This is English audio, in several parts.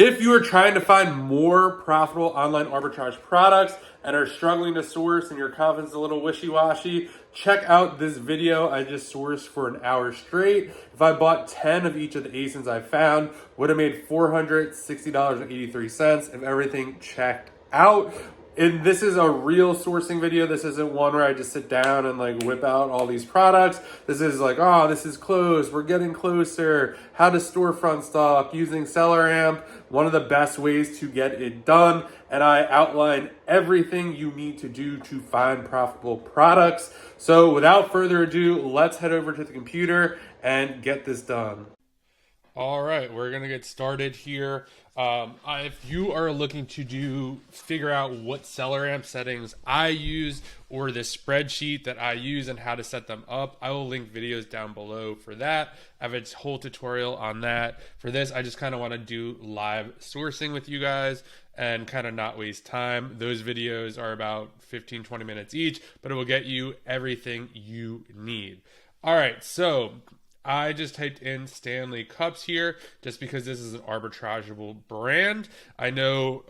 If you are trying to find more profitable online arbitrage products and are struggling to source and your confidence is a little wishy-washy, check out this video I just sourced for an hour straight. If I bought 10 of each of the ASINs I found, would have made $460.83 if everything checked out. And this is a real sourcing video. This isn't one where I just sit down and like whip out all these products. This is like, oh, this is close. We're getting closer. How to storefront stock using SellerAmp. One of the best ways to get it done. And I outline everything you need to do to find profitable products. So without further ado, let's head over to the computer and get this done. All right, we're going to get started here. If you are looking to figure out what SellerAmp settings I use or the spreadsheet that I use and how to set them up, I will link videos down below for that. I have a whole tutorial on that. For this, I just kind of want to do live sourcing with you guys and kind of not waste time. Those videos are about 15-20 minutes each, but it will get you everything you need. All right, so I just typed in Stanley Cups here just because this is an arbitrageable brand. I know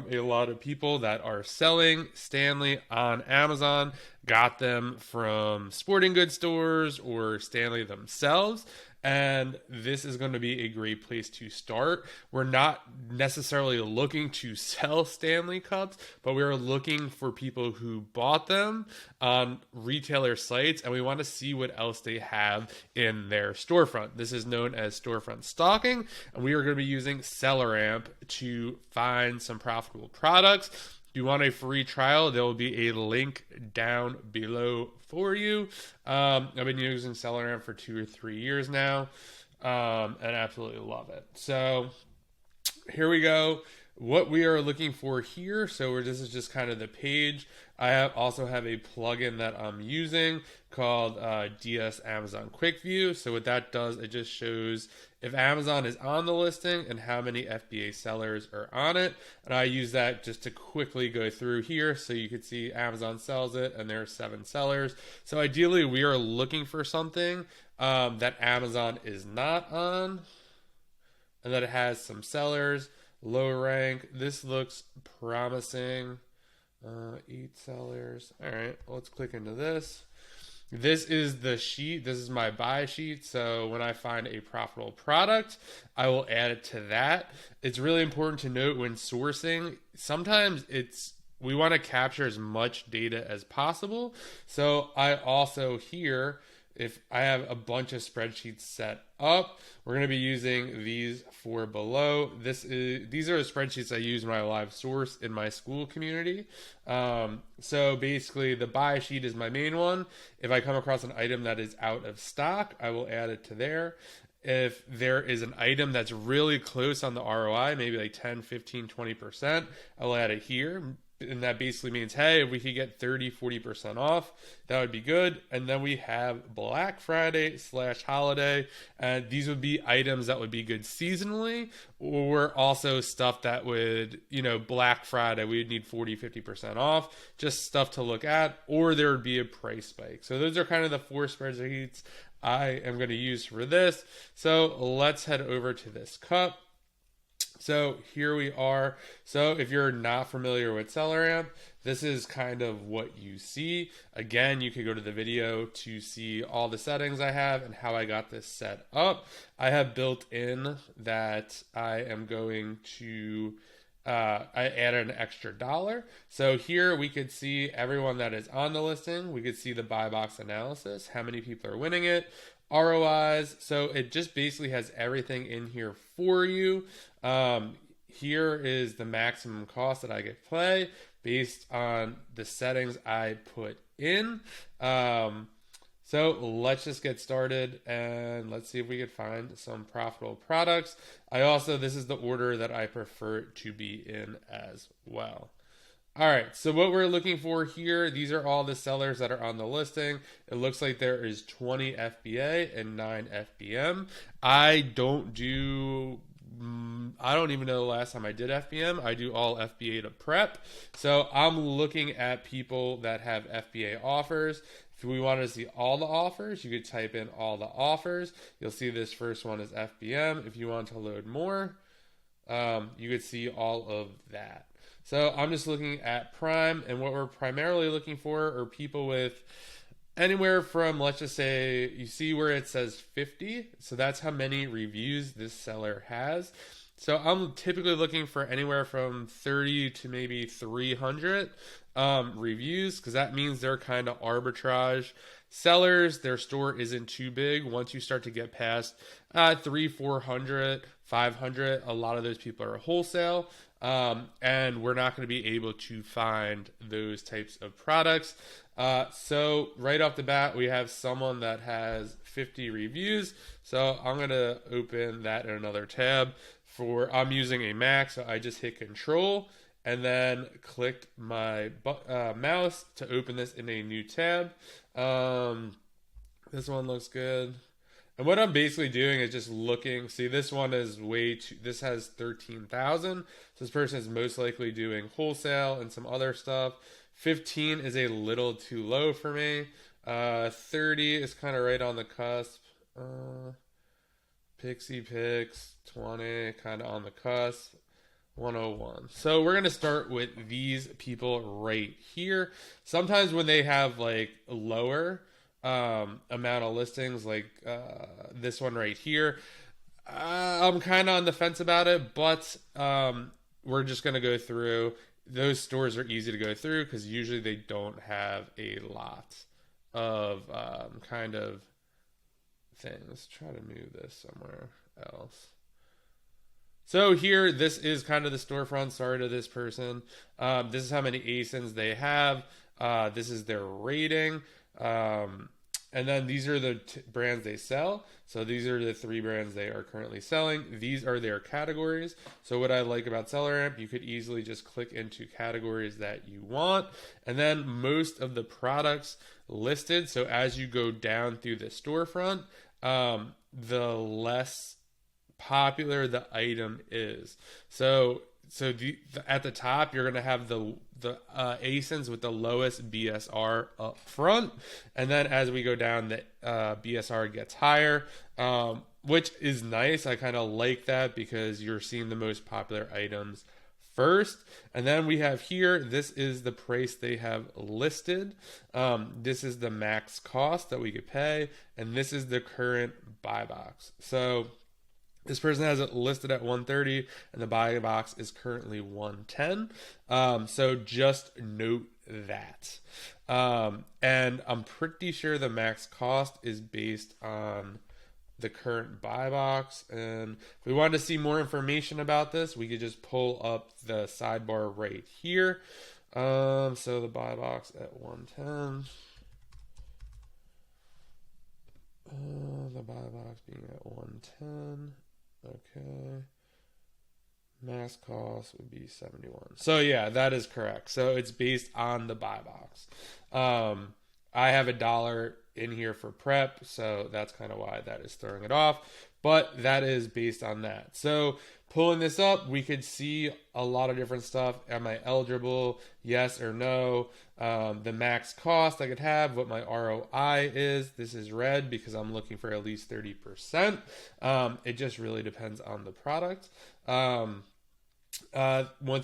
a lot of people that are selling Stanley on Amazon got them from sporting goods stores or Stanley themselves. And this is going to be a great place to start. We're not necessarily looking to sell Stanley Cups, but we're looking for people who bought them on retailer sites, and we want to see what else they have in their storefront. This is known as storefront stalking, and we are going to be using SellerAmp to find some profitable products. If you want a free trial, there will be a link down below for you. I've been using SellerAmp for 2 or 3 years now, and absolutely love it. So here we go. What we are looking for here, so this is just kind of the page. I also have a plugin that I'm using called DS Amazon Quick View. So what that does, it just shows if Amazon is on the listing and how many FBA sellers are on it. And I use that just to quickly go through here so you can see Amazon sells it and there are 7 sellers. So ideally we are looking for something that Amazon is not on and that it has some sellers. Low rank. This looks promising. 8 sellers. All right, let's click into this. This is the sheet. This is my buy sheet. So when I find a profitable product, I will add it to that. It's really important to note when sourcing, sometimes we want to capture as much data as possible. So I also here, if I have a bunch of spreadsheets set up, we're going to be using these 4 below. These are the spreadsheets I use when I live source in my school community. So basically the buy sheet is my main one. If I come across an item that is out of stock, I will add it to there. If there is an item that's really close on the ROI, maybe like 10, 15, 20%, I'll add it here. And that basically means, hey, if we could get 30-40% off, that would be good. And then we have Black Friday / holiday. And these would be items that would be good seasonally, or also stuff that would, Black Friday, we would need 40-50% off, just stuff to look at, or there would be a price spike. So those are kind of the 4 spreadsheets I am going to use for this. So let's head over to this cup. So here we are. So if you're not familiar with SellerAmp, this is kind of what you see. Again, you can go to the video to see all the settings I have and how I got this set up. I have built in that I am going to I added an extra $1. So here we could see everyone that is on the listing. We could see the buy box analysis, how many people are winning it, ROIs. So it just basically has everything in here for you. Here is the maximum cost that I get play based on the settings I put in. So let's just get started and let's see if we can find some profitable products. This is the order that I prefer to be in as well. All right, so what we're looking for here, these are all the sellers that are on the listing. It looks like there is 20 FBA and 9 FBM. I don't even know the last time I did FBM. I do all FBA to prep. So I'm looking at people that have FBA offers. If we wanted to see all the offers, you could type in all the offers. You'll see this first one is FBM. If you want to load more, you could see all of that. So I'm just looking at Prime, and what we're primarily looking for are people with anywhere from, let's just say, you see where it says 50. So that's how many reviews this seller has. So I'm typically looking for anywhere from 30 to maybe 300 reviews, because that means they're kind of arbitrage sellers. Their store isn't too big. Once you start to get past 400, 500, a lot of those people are wholesale. And we're not going to be able to find those types of products. So right off the bat, we have someone that has 50 reviews. So I'm going to open that in another tab. I'm using a Mac, so I just hit Control and then clicked my mouse to open this in a new tab. This one looks good. And what I'm basically doing is just looking. See, this one is this has 13,000. So this person is most likely doing wholesale and some other stuff. 15 is a little too low for me. 30 is kind of right on the cusp. Pixie Pix, 20, kind of on the cusp. 101. So we're going to start with these people right here. Sometimes when they have like a lower amount of listings, like this one right here, I'm kind of on the fence about it, but we're just going to go through. Those stores are easy to go through because usually they don't have a lot of kind of things. Try to move this somewhere else. So here, this is kind of the storefront. Sorry to this person. This is how many ASINs they have. This is their rating. And then these are the brands they sell. So these are the 3 brands they are currently selling. These are their categories. So what I like about SellerAmp, you could easily just click into categories that you want. And then most of the products listed. So as you go down through the storefront, the less popular the item is. So at the top, you're going to have the ASINs with the lowest BSR up front. And then as we go down, the BSR gets higher, which is nice. I kind of like that because you're seeing the most popular items first. And then we have here, this is the price they have listed. This is the max cost that we could pay. And this is the current buy box. So this person has it listed at 130 and the buy box is currently 110. So just note that. And I'm pretty sure the max cost is based on the current buy box. And if we wanted to see more information about this, we could just pull up the sidebar right here. So the buy box at 110. The buy box being at 110. Okay. Max cost would be 71. So yeah, that is correct. So it's based on the buy box. I have $1 in here for prep, so that's kind of why that is throwing it off. But that is based on that. So pulling this up, we could see a lot of different stuff. Am I eligible? Yes or no? The max cost I could have, what my ROI is. This is red because I'm looking for at least 30%. It just really depends on the product. Once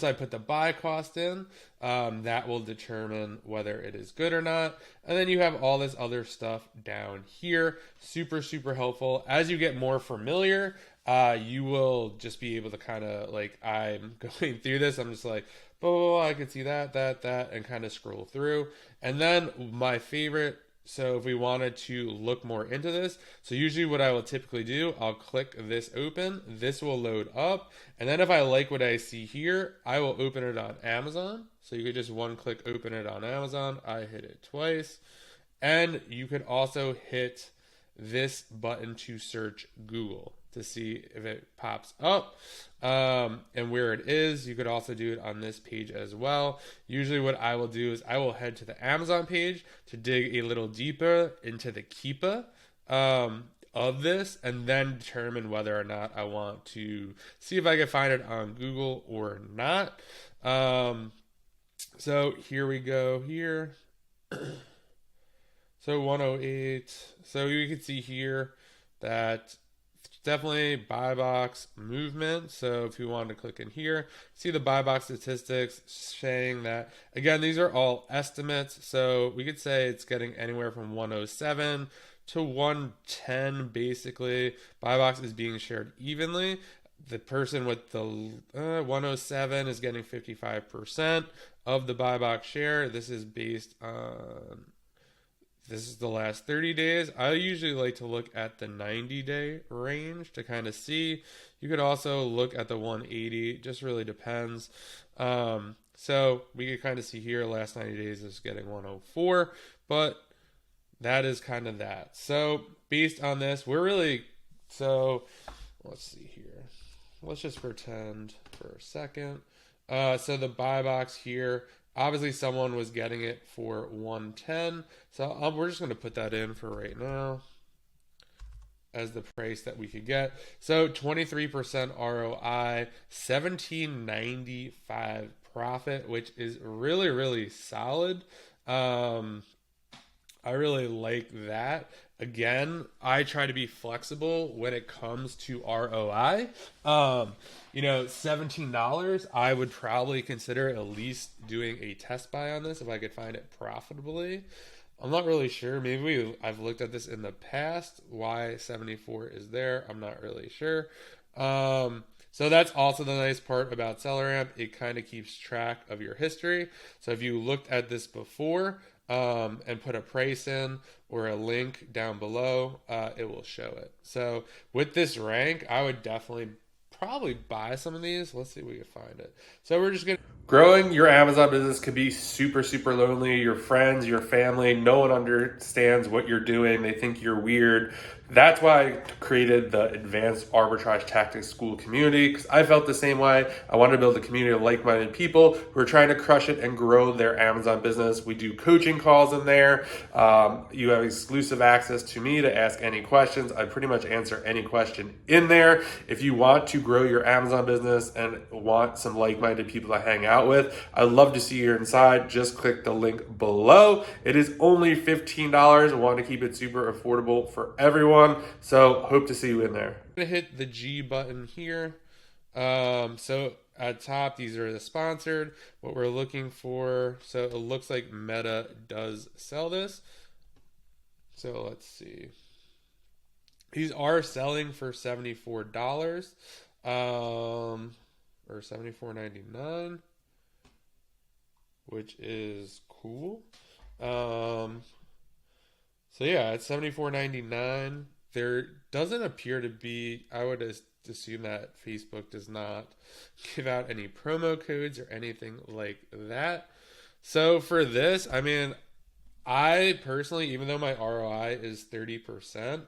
I put the buy cost in, that will determine whether it is good or not. And then you have all this other stuff down here. Super, super helpful. As you get more familiar, you will just be able to kind of, like, I'm going through this, I'm just like, oh, I can see that, and kind of scroll through. And then my favorite, so if we wanted to look more into this, so usually what I will typically do, I'll click this open, this will load up, and then if I like what I see here, I will open it on Amazon. So you could just one click open it on Amazon. I hit it twice. And you could also hit this button to search Google to see if it pops up and where it is. You could also do it on this page as well. Usually what I will do is I will head to the Amazon page to dig a little deeper into the Keepa of this and then determine whether or not I want to see if I can find it on Google or not. So here we go here. So 108. So you can see here that definitely buy box movement. So if you wanted to click in here, see the buy box statistics saying that, again, these are all estimates. So we could say it's getting anywhere from 107 to 110, basically. Buy box is being shared evenly. The person with the 107 is getting 55% of the buy box share. This is based on, this is the last 30 days. I usually like to look at the 90-day range to kind of see. You could also look at the 180. It just really depends. So we could kind of see here, last 90 days is getting 104, but that is kind of that. So based on this, we're really, so let's see here. Let's just pretend for a second. So the buy box here, obviously someone was getting it for 110. So we're just going to put that in for right now as the price that we could get. So 23% ROI, 17.95 profit, which is really, really solid. I really like that. Again, I try to be flexible when it comes to ROI. $17, I would probably consider at least doing a test buy on this if I could find it profitably. I'm not really sure. Maybe I've looked at this in the past. Why 74 is there, I'm not really sure. So that's also the nice part about SellerAmp. It kind of keeps track of your history. So if you looked at this before, and put a price in or a link down below, it will show it. So with this rank, I would definitely probably buy some of these. Let's see if we can find it. So we're just going to... Growing your Amazon business can be super, super lonely. Your friends, your family, no one understands what you're doing. They think you're weird. That's why I created the Advanced Arbitrage Tactics School community, because I felt the same way. I wanted to build a community of like-minded people who are trying to crush it and grow their Amazon business. We do coaching calls in there. You have exclusive access to me to ask any questions. I pretty much answer any question in there. If you want to grow your Amazon business and want some like-minded people to hang out with, I'd love to see you inside. Just click the link below. It is only $15. I want to keep it super affordable for everyone. So hope to see you in there. I'm gonna hit the G button here. So at top, these are the sponsored, what we're looking for. So it looks like Meta does sell this. So let's see. These are selling for $74, or $74.99, which is cool. So yeah, it's $74.99. There doesn't appear to be, I would assume that Facebook does not give out any promo codes or anything like that. So for this, I mean, I personally, even though my ROI is 30%,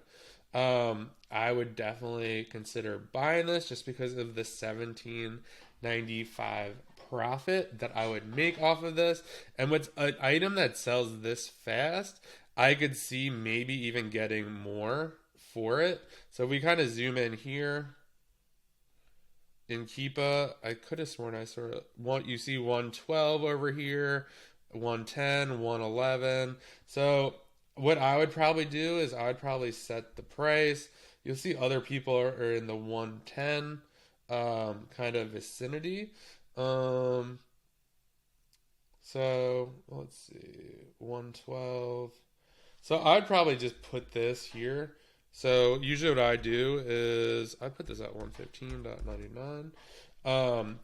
I would definitely consider buying this just because of the $17.95 profit that I would make off of this. And with an item that sells this fast, I could see maybe even getting more for it. So if we kind of zoom in here in Keepa, I could have sworn I sort of you see 112 over here, 110, 111. So what I would probably do is I would probably set the price. You'll see other people are in the 110 kind of vicinity. So let's see, 112. So I'd probably just put this here. So usually what I do is I put this at 115.99.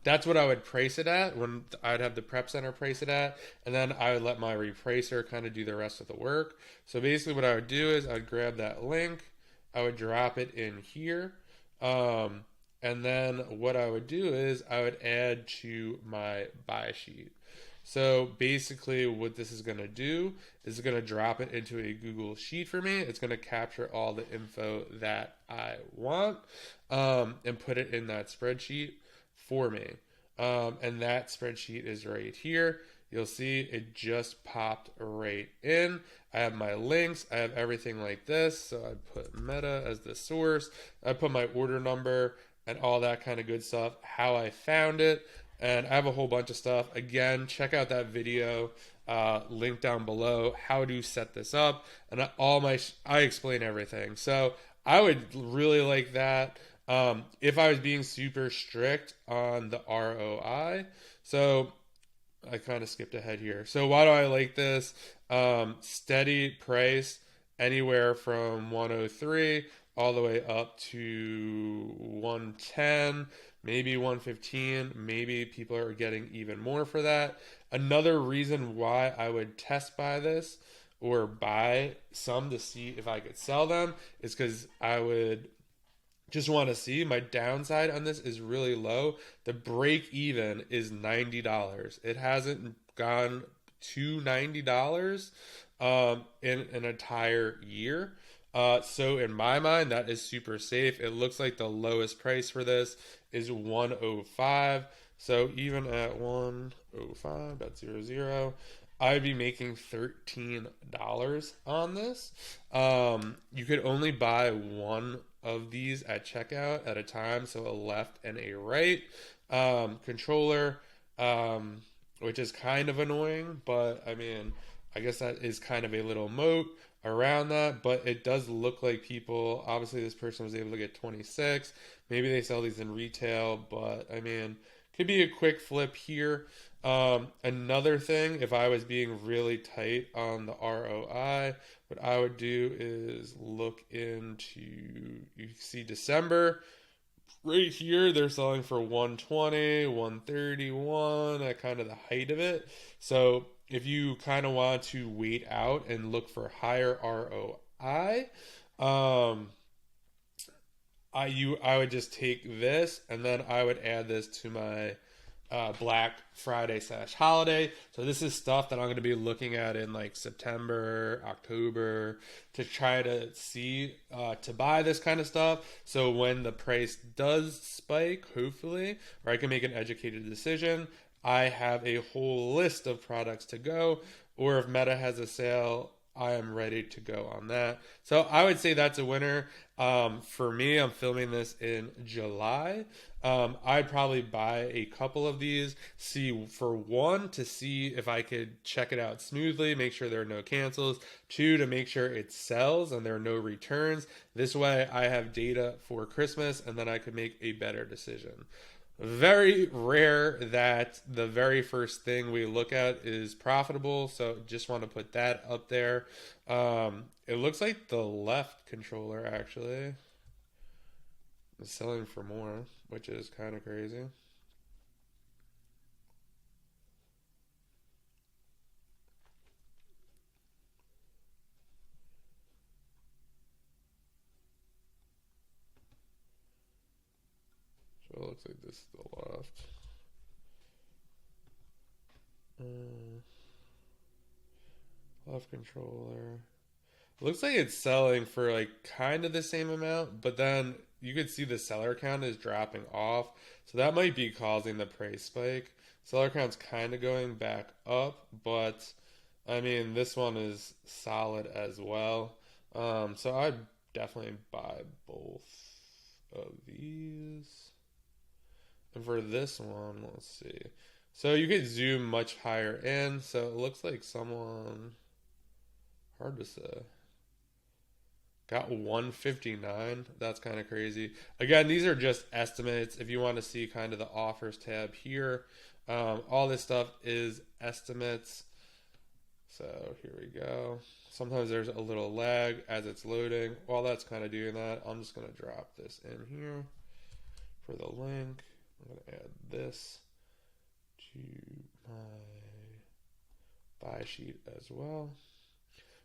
That's what I would price it at when I'd have the prep center price it at, and then I would let my repricer kind of do the rest of the work. So basically what I would do is I'd grab that link, I would drop it in here, and then what I would do is I would add to my buy sheet. So basically what this is going to do is going to drop it into a Google Sheet for me. It's going to capture all the info that I want and put it in that spreadsheet for me. And that spreadsheet is right here. You'll see it just popped right in. I have my links. I have everything like this. So I put Meta as the source. I put my order number and all that kind of good stuff, how I found it. And I have a whole bunch of stuff. Again, check out that video, link down below, how to set this up. And I explain everything. So I would really like that if I was being super strict on the ROI. So I kind of skipped ahead here. So why do I like this? Steady price anywhere from 103 all the way up to 110, maybe 115. Maybe people are getting even more for that. Another reason why I would test buy this or buy some to see if I could sell them is because I would just want to see. My downside on this is really low. The break even is $90. It hasn't gone to $90 in an entire year. So in my mind, that is super safe. It looks like the lowest price for this is 105. So even at 105.00, I'd be making $13 on this. You could only buy one of these at checkout at a time, so a left and a right controller, which is kind of annoying, but I mean, I guess that is kind of a little moat around that, but it does look like people, obviously this person was able to get 26. Maybe they sell these in retail, but I mean, could be a quick flip here. Another thing, if I was being really tight on the ROI, what I would do is look into, you see December, right here, they're selling for 120, 131 at kind of the height of it. So if you kind of want to wait out and look for higher ROI, I would just take this and then I would add this to my Black Friday / holiday. So this is stuff that I'm going to be looking at in like September, October to try to see to buy this kind of stuff. So when the price does spike, hopefully, or I can make an educated decision, I have a whole list of products to go. Or if Meta has a sale, I am ready to go on that. So I would say that's a winner. For me, I'm filming this in July. I'd probably buy a couple of these, see for one, to see if I could check it out smoothly, make sure there are no cancels. Two, to make sure it sells and there are no returns. This way I have data for Christmas and then I could make a better decision. Very rare that the very first thing we look at is profitable, so just want to put that up there. It looks like the left controller actually is selling for more, which is kind of crazy. So it looks like this is the left. Left controller. Looks like it's selling for like kind of the same amount, but then you could see the seller count is dropping off. So that might be causing the price spike. Seller count's kind of going back up, but I mean, this one is solid as well. So I'd definitely buy both of these. And for this one, let's see. So you could zoom much higher in. So it looks like someone, hard to say, got 159. That's kind of crazy. Again, these are just estimates. If you want to see kind of the offers tab here, all this stuff is estimates. So here we go. Sometimes there's a little lag as it's loading. While that's kind of doing that, I'm just going to drop this in here for the link. I'm going to add this to my buy sheet as well.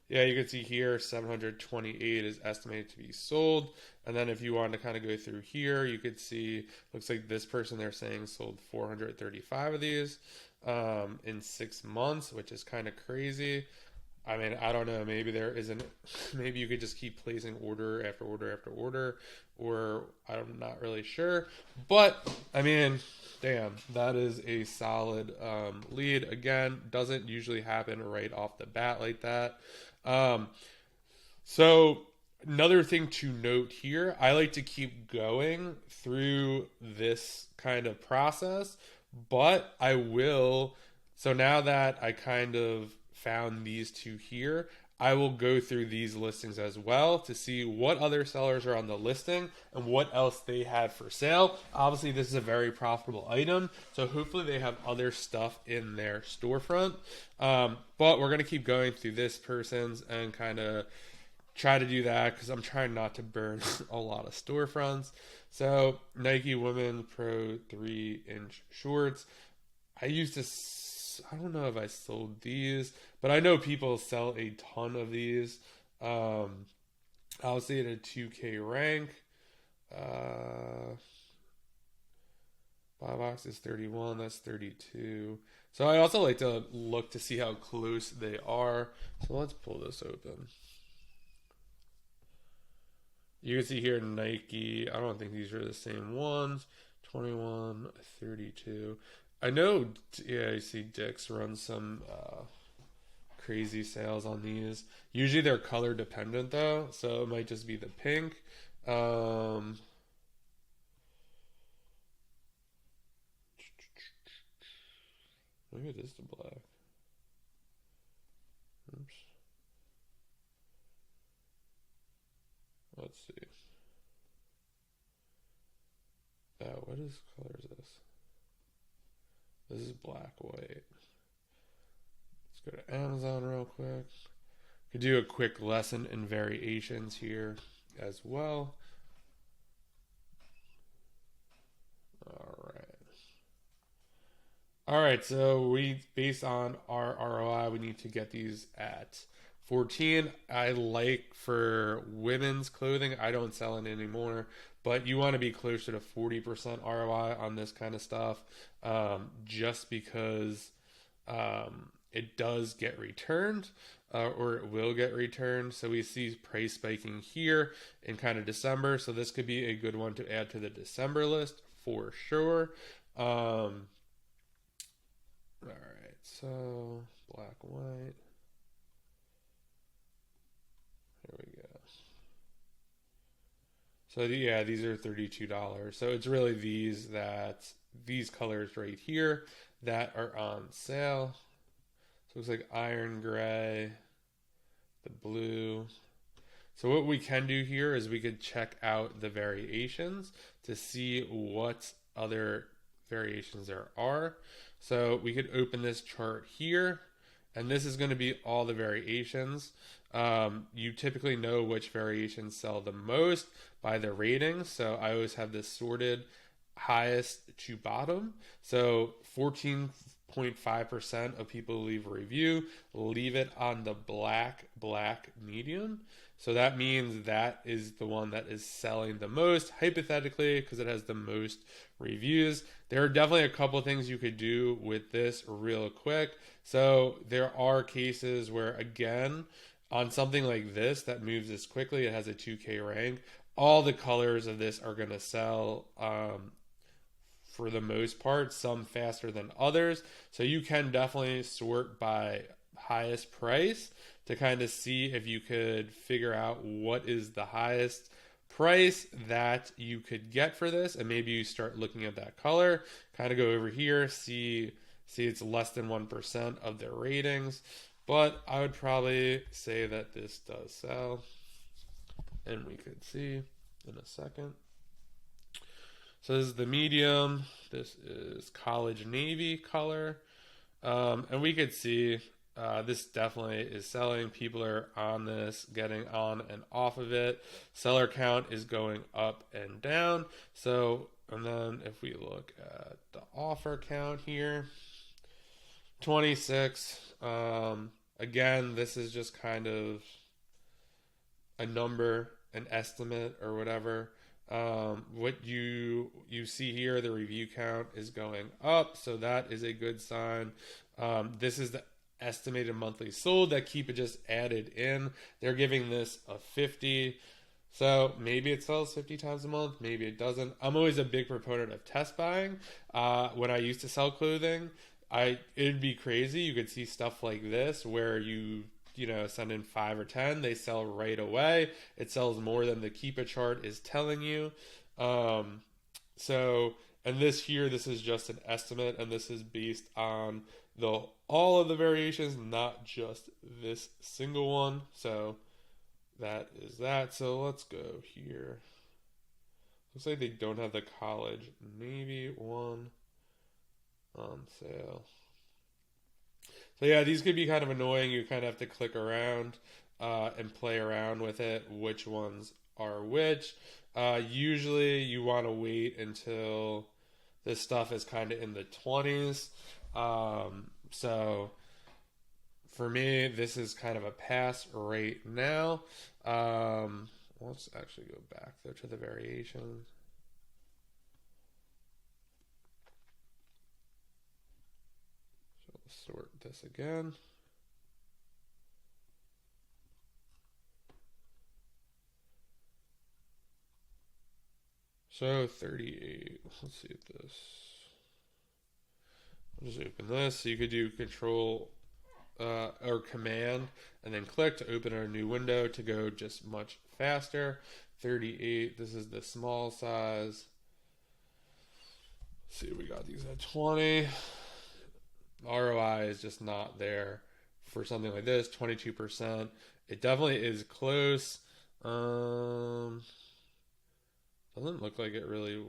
Yeah, you can see here 728 is estimated to be sold. And then if you want to kind of go through here, you could see, looks like this person they're saying sold 435 of these in 6 months, which is kind of crazy. I mean, I don't know, maybe there isn't, maybe you could just keep placing order after order after order, or I'm not really sure. But, I mean, damn, that is a solid lead. Again, doesn't usually happen right off the bat like that. So another thing to note here, I like to keep going through this kind of process, but I will, so now that I kind of found these two here, I will go through these listings as well to see what other sellers are on the listing and what else they have for sale. Obviously, this is a very profitable item, so hopefully they have other stuff in their storefront. But we're going to keep going through this person's and kind of try to do that because I'm trying not to burn a lot of storefronts. So Nike Women Pro 3-inch shorts. I don't know if I sold these, but I know people sell a ton of these. I'll say at a 2K rank. Buy box is 31, that's 32. So I also like to look to see how close they are. So let's pull this open. You can see here Nike. I don't think these are the same ones. 21, 32. I know, yeah, you see Dick's run some crazy sales on these. Usually they're color dependent though, so it might just be the pink. Maybe it is the black. Oops. Let's see. What is color is this? This is black, white. Let's go to Amazon real quick. Could do a quick lesson in variations here as well. All right, so based on our ROI, we need to get these at 14. I like for women's clothing, I don't sell it anymore, but you want to be closer to 40% ROI on this kind of stuff, just because it does get returned, or it will get returned. So we see price spiking here in kind of December, so this could be a good one to add to the December list for sure. All right, so black, white. Here we go. So yeah, these are $32. So it's really these colors right here that are on sale. So it looks like iron gray, the blue. So what we can do here is we could check out the variations to see what other variations there are. So we could open this chart here, and this is going to be all the variations. You typically know which variations sell the most by the ratings. So I always have this sorted highest to bottom. So 14.5% of people leave a review, leave it on the black medium. So that means that is the one that is selling the most, hypothetically, because it has the most reviews. There are definitely a couple things you could do with this real quick. So there are cases where, again, on something like this that moves this quickly, it has a 2K rank, all the colors of this are going to sell for the most part, some faster than others. So you can definitely sort by highest price to kind of see if you could figure out what is the highest price that you could get for this, and maybe you start looking at that color, kind of go over here, see it's less than 1% of their ratings, but I would probably say that this does sell, and we could see in a second. So this is the medium, this is college navy color, and we could see this definitely is selling. People are on this, getting on and off of it. Seller count is going up and down. So, and then if we look at the offer count here, 26. Again, this is just kind of a number, an estimate or whatever. What you see here, the review count is going up, so that is a good sign. This is the estimated monthly sold that Keep It just added in. They're giving this a 50, so maybe it sells 50 times a month, maybe it doesn't. I'm always a big proponent of test buying. When I used to sell clothing, it'd be crazy. You could see stuff like this where you send in 5 or 10, they sell right away. It sells more than the Keep It chart is telling you. So And this here, this is just an estimate, and this is based on all of the variations, not just this single one. So that is that. So let's go here. Looks like they don't have the college Navy one on sale. So yeah, these could be kind of annoying. You kind of have to click around and play around with it, which ones are which. Usually you want to wait until this stuff is kind of in the 20s. So for me, this is kind of a pass right now. Let's actually go back there to the variations. So let's sort this again. So 38. Let's see if this. I'll just open this. So you could do Control or Command and then click to open a new window to go just much faster. 38. This is the small size. Let's see, we got these at 20. ROI is just not there for something like this. 22%. It definitely is close. Doesn't look like it really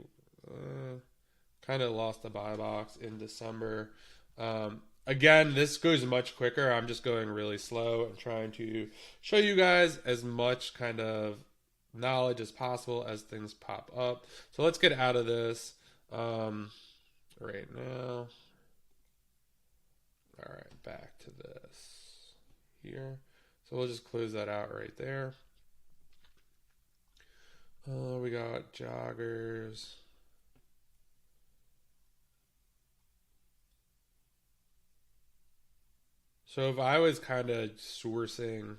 kind of lost the buy box in December. Again, this goes much quicker. I'm just going really slow and trying to show you guys as much kind of knowledge as possible as things pop up. So let's get out of this right now. All right, back to this here. So we'll just close that out right there. We got joggers. So if I was kind of sourcing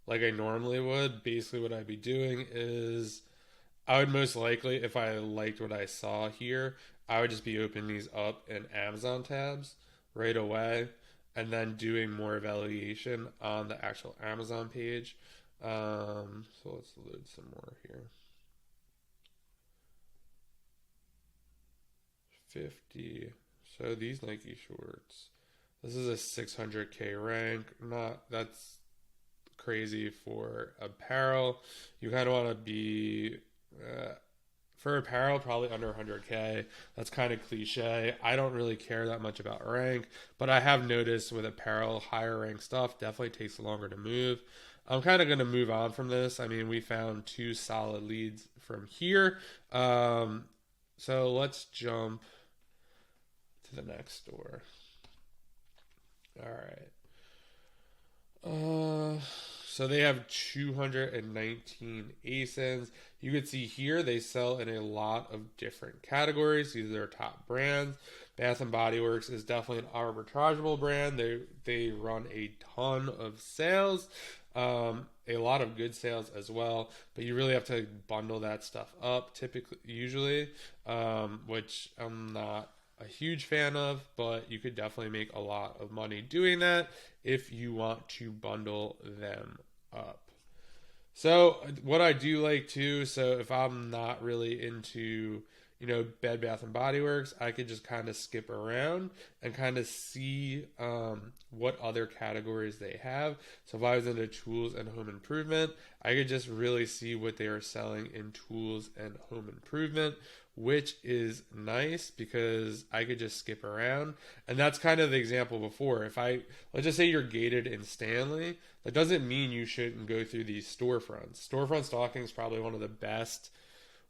like I normally would, basically what I'd be doing is I would most likely, if I liked what I saw here, I would just be opening these up in Amazon tabs right away and then doing more evaluation on the actual Amazon page. So let's load some more here. 50. So these Nike shorts. This is a 600K rank. That's crazy for apparel. You kind of want to be for apparel probably under 100K. That's kind of cliche. I don't really care that much about rank, but I have noticed with apparel, higher rank stuff definitely takes longer to move. I'm kind of going to move on from this. I mean, we found 2 solid leads from here. So let's jump to the next store. All right. So they have 219 ASINs. You can see here they sell in a lot of different categories. These are their top brands. Bath and Body Works is definitely an arbitrageable brand. They run a ton of sales. A lot of good sales as well, but you really have to bundle that stuff up usually, which I'm not a huge fan of, but you could definitely make a lot of money doing that if you want to bundle them up. So what I do like too, so if I'm not really into Bed Bath and Body Works, I could just kind of skip around and kind of see what other categories they have. So if I was into tools and home improvement, I could just really see what they are selling in tools and home improvement, which is nice because I could just skip around. And that's kind of the example before. Let's just say you're gated in Stanley, that doesn't mean you shouldn't go through these storefronts. Storefront stalking is probably one of the best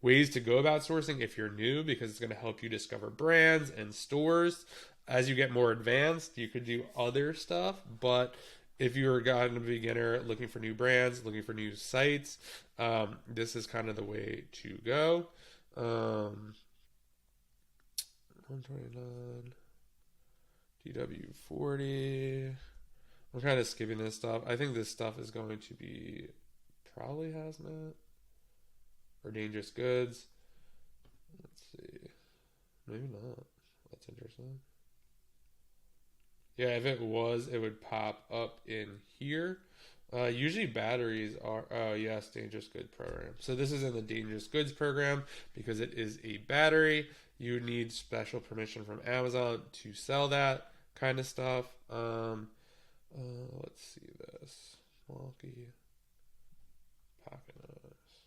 ways to go about sourcing if you're new, because it's going to help you discover brands and stores. As you get more advanced, you could do other stuff, but if you're a beginner looking for new brands, looking for new sites, this is kind of the way to go. 129 DW40. I'm kind of skipping this stuff. I think this stuff is going to be probably hazmat or dangerous goods. Let's see. Maybe not. That's interesting. Yeah, if it was, it would pop up in here. Usually batteries are, oh yes, dangerous goods program. So this is in the dangerous goods program because it is a battery. you would need special permission from Amazon to sell that kind of stuff. Let's see this. Wonky pocket knives.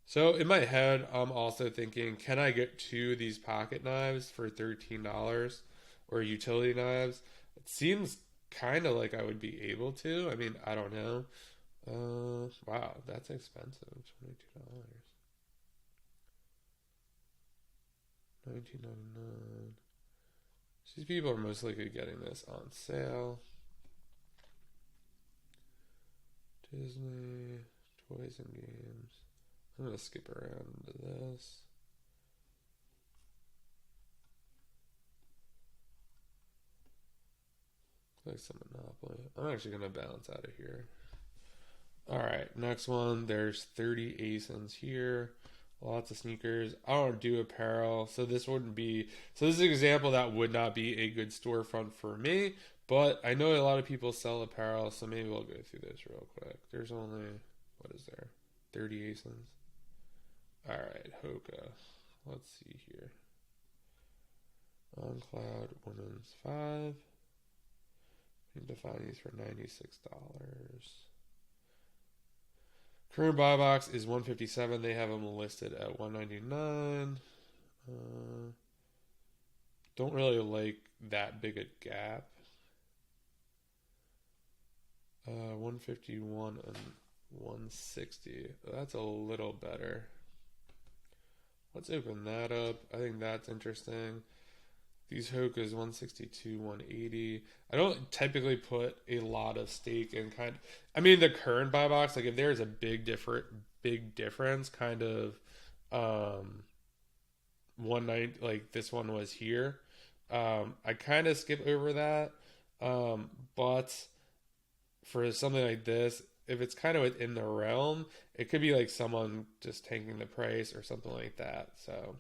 So in my head, I'm also thinking, can I get 2 of these pocket knives for $13 or utility knives? It seems kind of like I would be able to. I mean, I don't know. Wow, that's expensive. $22. 19.99. These people are most likely getting this on sale. Disney, toys and games. I'm going to skip around to this. Like some Monopoly. I'm actually going to bounce out of here. Alright, next one. There's 30 ASINs here. Lots of sneakers. I don't do apparel, so this wouldn't be. So this is an example that would not be a good storefront for me. But I know a lot of people sell apparel, so maybe we'll go through this real quick. There's only, what is there? 30 ASINs. Alright, Hoka. Let's see here. On Cloud Women's 5. You can find these for $96. Current buy box is $157. They have them listed at $199. Don't really like that big a gap. 151 and 160. That's a little better. Let's open that up. I think that's interesting. These Hokas 162, 180. I don't typically put a lot of stake in I mean the current buy box, like if there's a big difference, kind of 190 like this one was here. I kind of skip over that. But for something like this, if it's kind of within the realm, it could be like someone just tanking the price or something like that. So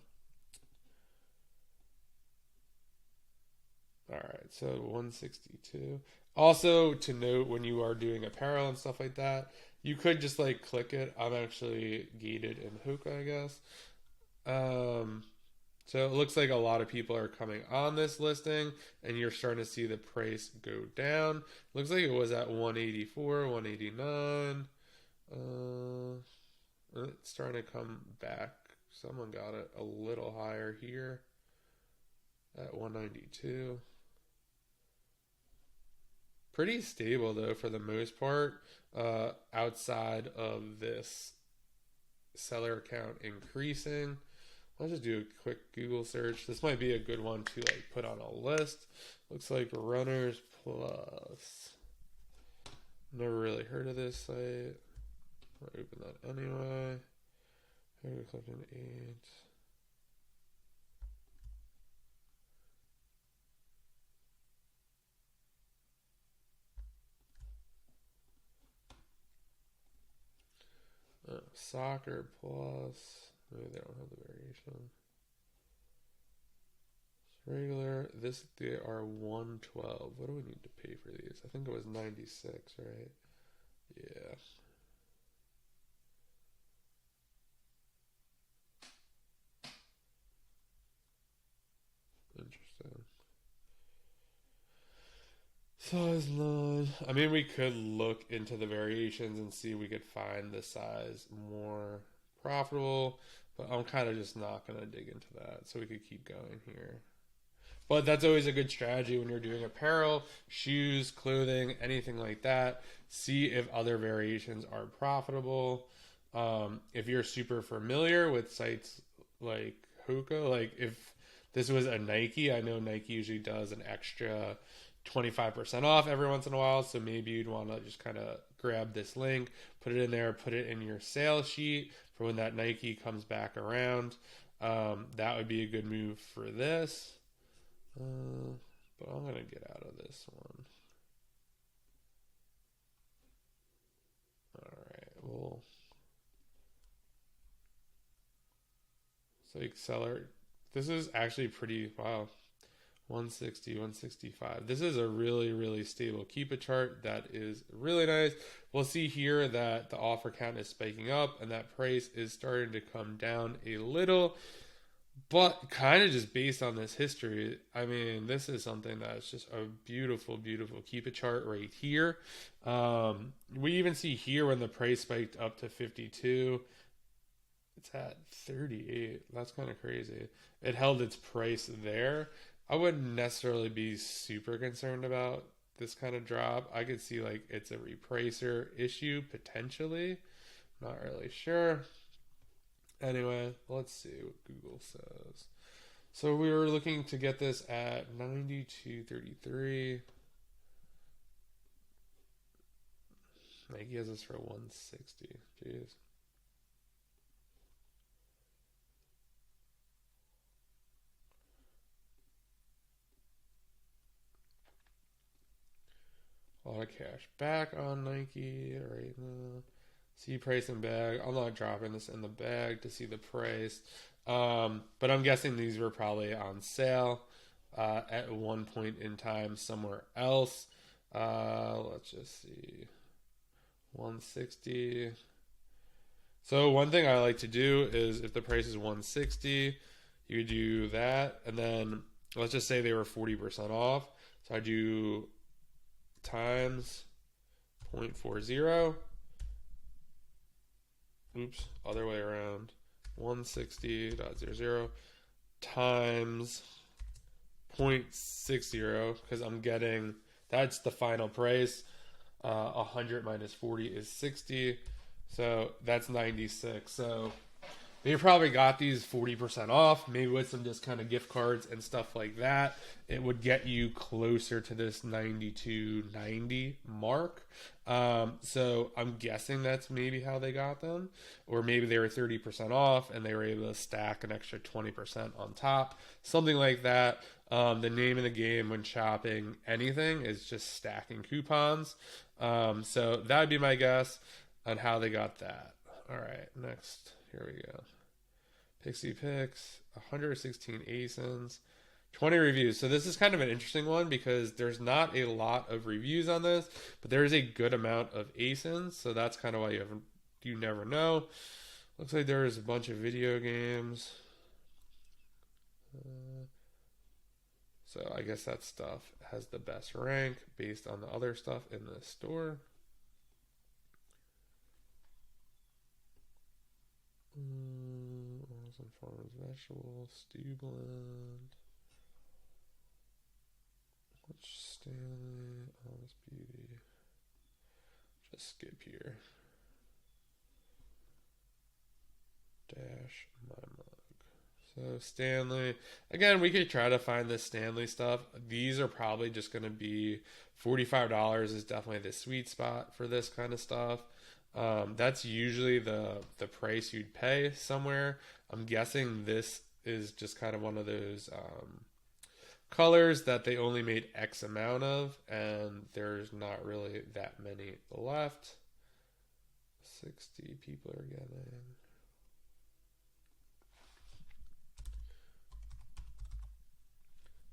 all right, so 162. Also, to note when you are doing apparel and stuff like that, you could just like click it. I'm actually gated in Hoka, I guess. So it looks like a lot of people are coming on this listing, and you're starting to see the price go down. Looks like it was at 184, 189. It's starting to come back. Someone got it a little higher here at 192. Pretty stable though for the most part, outside of this seller account increasing. I'll just do a quick Google search. This might be a good one to like put on a list. Looks like Runners Plus. Never really heard of this site. I'll open that anyway. Here, Clifton 8. Soccer Plus. Maybe they don't have the variation. It's regular. This they are 112. What do we need to pay for these? I think it was 96, right? Yeah. Interesting. Size 9. I mean, we could look into the variations and see if we could find the size more profitable, but I'm kind of just not going to dig into that. So we could keep going here. But that's always a good strategy when you're doing apparel, shoes, clothing, anything like that. See if other variations are profitable. If you're super familiar with sites like Hoka, like if this was a Nike, I know Nike usually does an extra 25% off every once in a while. So maybe you'd want to just kind of grab this link, put it in there, put it in your sales sheet for when that Nike comes back around. That would be a good move for this. But I'm going to get out of this one. Alright, well. It's like seller. This is actually pretty, wow. 160, 165. This is a really, really stable keep a chart. That is really nice. We'll see here that the offer count is spiking up and that price is starting to come down a little. But kind of just based on this history, I mean, this is something that's just a beautiful, beautiful keep a chart right here. We even see here when the price spiked up to 52, it's at 38. That's kind of crazy. It held its price there. I wouldn't necessarily be super concerned about this kind of drop. I could see like it's a repricer issue potentially. Not really sure. Anyway, let's see what Google says. So we were looking to get this at 92.33. Nike has this for 160. Jeez. A lot of cash back on Nike right now. See price and bag. I'm not dropping this in the bag to see the price. But I'm guessing these were probably on sale at one point in time somewhere else. Let's just see. 160. So one thing I like to do is if the price is 160, you do that. And then let's just say they were 40% off. So I do times 0.40. Oops, other way around. 160.00 times 0.60 because I'm getting, that's the final price. 100 minus 40 is 60. So that's 96. So they probably got these 40% off, maybe with some discounted gift cards and stuff like that. It would get you closer to this 92.90 mark. So I'm guessing that's maybe how they got them. Or maybe they were 30% off and they were able to stack an extra 20% on top. Something like that. The name of the game when shopping anything is just stacking coupons. So that would be my guess on how they got that. All right, next. Here we go. Pixie Picks, 116 ASINs, 20 reviews. So this is kind of an interesting one because there's not a lot of reviews on this, but there is a good amount of ASINs. So that's kind of why you never know. Looks like there's a bunch of video games. So I guess that stuff has the best rank based on the other stuff in the store. Some farmers vegetables, stew blend. Which Stanley, Honest Beauty. Just skip here. Dash my mug. So Stanley, again, we could try to find this Stanley stuff. These are probably just going to be $45 is definitely the sweet spot for this kind of stuff. That's usually the price you'd pay somewhere. I'm guessing this is just kind of one of those colors that they only made X amount of, and there's not really that many left. 60 people are getting.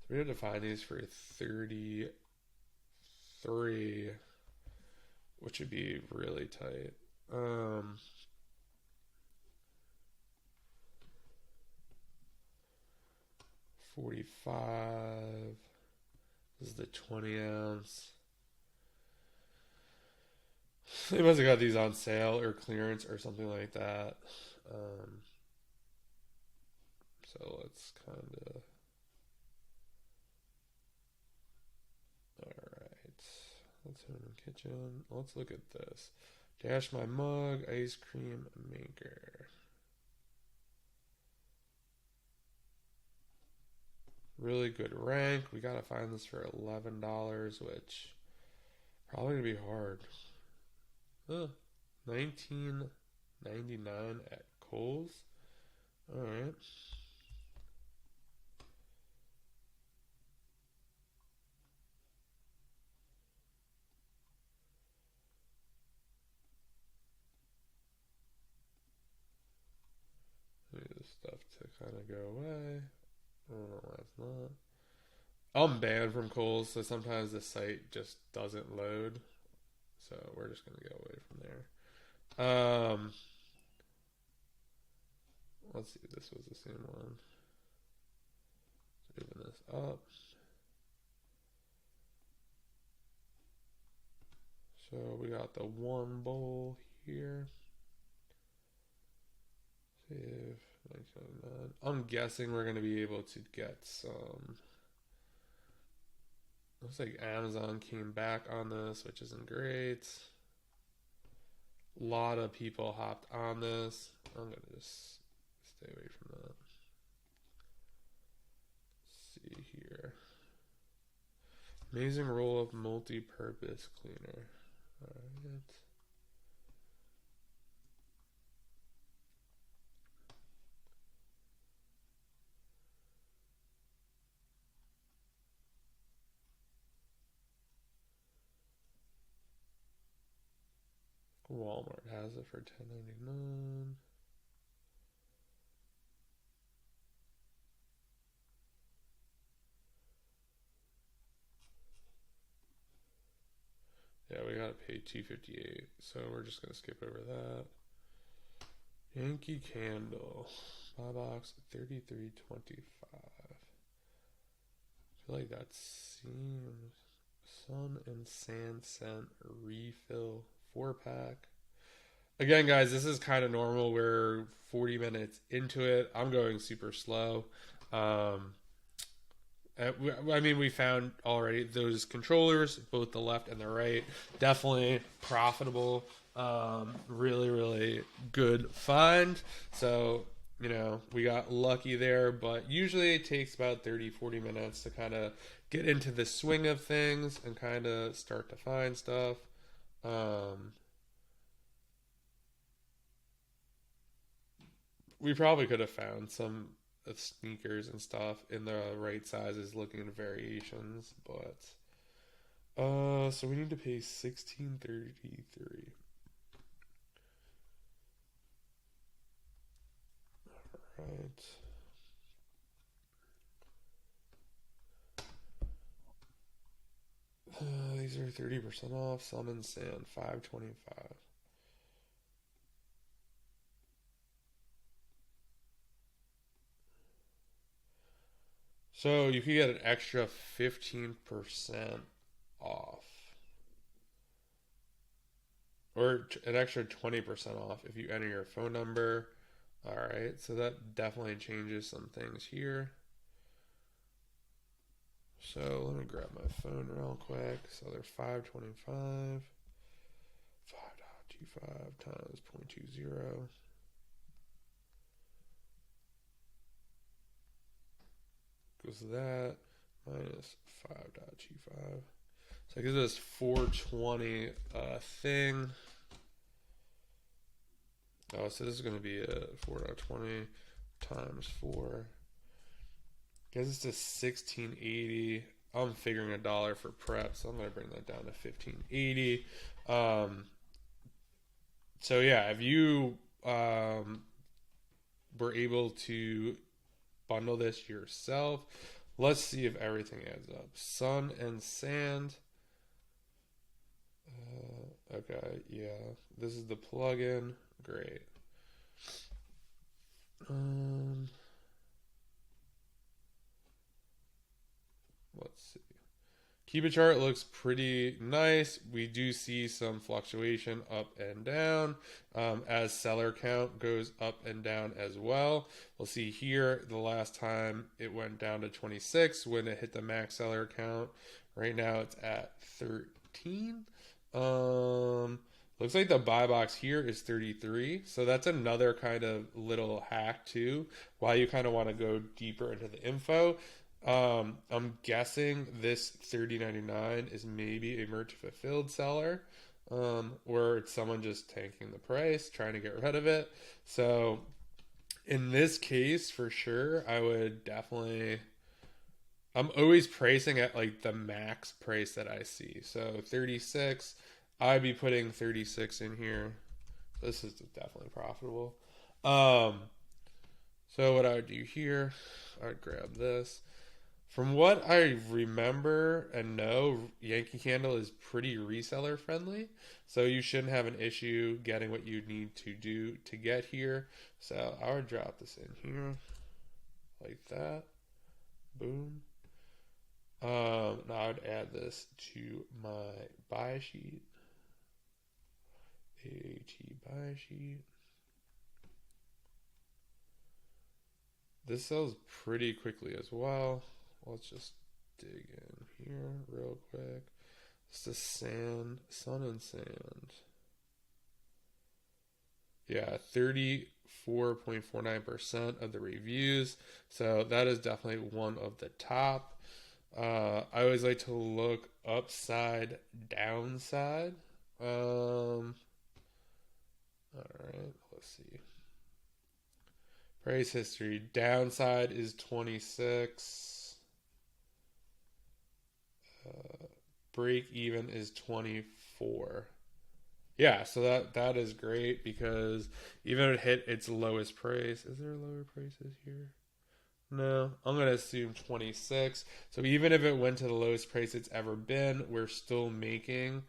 So we have to find these for 33, which would be really tight. 45. This is the 20 ounce. They must have got these on sale or clearance or something like that. So let's kind of. Alright. Let's home and kitchen. Let's look at this. Dash my mug, ice cream maker. Really good rank. We gotta find this for $11, which probably gonna be hard. $19.99 at Kohl's. All right. Need this stuff to kind of go away. I don't know why it's not. I'm banned from Kohl's, so sometimes the site just doesn't load. So we're just gonna go away from there. Let's see if this was the same one. Let's open this up. So we got the one bowl here. Save 1999. I'm guessing we're gonna be able to get some. Looks like Amazon came back on this, which isn't great. A lot of people hopped on this. I'm gonna just stay away from that. Let's see here. Amazing roll of multi-purpose cleaner. Alright. Walmart has it for $10.99. Yeah, we gotta pay $2.58, so we're just gonna skip over that. Yankee Candle, buy box $33.25. I feel like that seems Sun and Sand Scent refill 4-pack. Again, guys, this is kind of normal. We're 40 minutes into it. I'm going super slow. I mean, we found already those controllers, both the left and the right, definitely profitable. Really, really good find. So, you know, we got lucky there, but usually it takes about 30-40 minutes to kind of get into the swing of things and kind of start to find stuff. We probably could have found some sneakers and stuff in the right sizes looking at variations, but so we need to pay $16.33. Right. These are 30% off. Sun and Sand $5.25. So you could get an extra 15% off. Or an extra 20% off if you enter your phone number. Alright, so that definitely changes some things here. So let me grab my phone real quick. So they're $5.25. 5.25 times 0.20. Goes that minus 5.25. So I guess this 420 thing. Oh, so this is going to be a 4.20 times 4. I guess it's just 1680. I'm figuring $1 for prep, so I'm going to bring that down to 1580. So yeah, if you were able to bundle this yourself, let's see if everything adds up. Sun and Sand. Okay, yeah, this is the plugin. Great. Let's see. Keep chart looks pretty nice. We do see some fluctuation up and down as seller count goes up and down as well. We'll see here the last time it went down to 26 when it hit the max seller count. Right now it's at 13. Looks like the buy box here is 33. So that's another kind of little hack too, why you kind of want to go deeper into the info. I'm guessing this $30.99 is maybe a merch fulfilled seller, or it's someone just tanking the price, trying to get rid of it. So in this case, for sure, I would definitely. I'm always pricing at like the max price that I see. So 36, I'd be putting 36 in here. This is definitely profitable. So what I would do here, I would grab this. From what I remember and know, Yankee Candle is pretty reseller friendly, so you shouldn't have an issue getting what you need to do to get here. So I would drop this in here like that. Boom. Now I would add this to my buy sheet. AAT buy sheet. This sells pretty quickly as well. Let's just dig in here real quick. It's the sand, sun and sand. Yeah, 34.49% of the reviews. So that is definitely one of the top. I always like to look upside, downside. All right, let's see. Price history. Downside is 26. Break even is 24. Yeah, so that is great because even if it hit its lowest price, is there lower prices here? No, I'm gonna assume 26. So even if it went to the lowest price it's ever been, we're still making